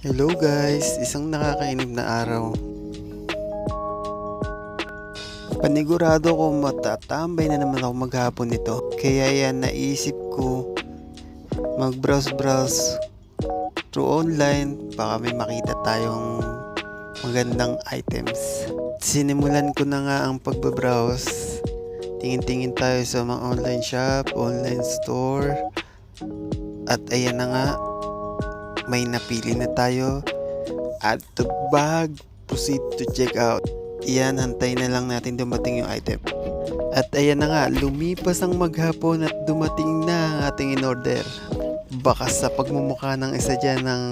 Hello guys, isang nakakainip na araw. Panigurado ko matatambay na naman ako maghapon nito. Kaya yan naisip ko mag-browse through online. Baka may makita tayong magandang items. Sinimulan ko na nga ang pagbabrowse. Tingin-tingin tayo sa mga online shop, online store. At ayan na nga, may napili na tayo. Add to bag, proceed to check out. Iyan, hantay na lang natin dumating yung item. At ayan na nga, lumipas ang maghapon at dumating na ang ating in-order. Baka sa pagmumukha ng isa dyan ng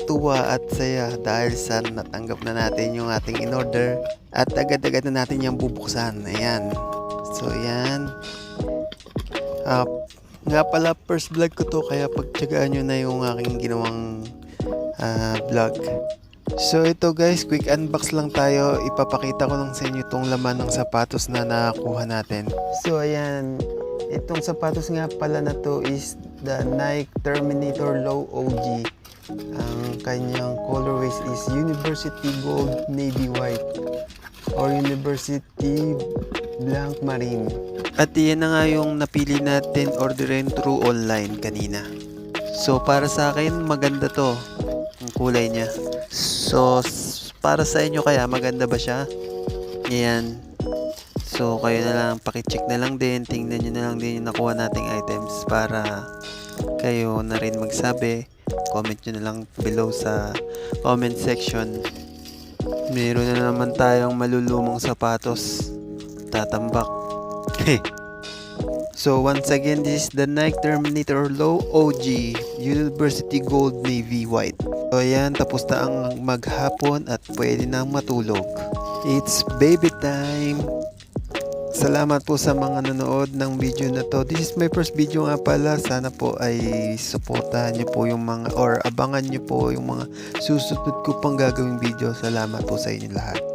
tuwa at saya dahil sa natanggap na natin yung ating in-order at agad-agad na natin yung bubuksan. Ayan. So ayan. Nga pala, first vlog ko to kaya pagtsagaan nyo na yung aking ginawang vlog. So ito guys, quick unbox lang tayo. Ipapakita ko lang sa inyo itong laman ng sapatos na nakakuha natin. So ayan, itong sapatos nga pala na to is the Nike Terminator Low OG. Ang kanyang colorways is University Gold Navy White or University Blanc Marine. At iyan na nga yung napili natin orderin through online kanina. So para sa akin maganda to, ang kulay niya. So para sa inyo kaya maganda ba siya? Ayan. So kayo na lang, pakicheck na lang din, tingnan nyo na lang din yung nakuha nating items para kayo na rin magsabi. Comment nyo na lang below sa comment section. Meron na naman tayong malulumong sapatos. Tatambak. So once again, this is the Nike Terminator Low OG University Gold Navy White. So ayan, tapos na ang maghapon at pwede nang matulog. It's baby time. Salamat po sa mga nanood ng video na to. This is my first video nga pala. Sana po ay supportahan nyo po yung mga or abangan nyo po yung mga susunod ko pang gagawing video. Salamat po sa inyo lahat.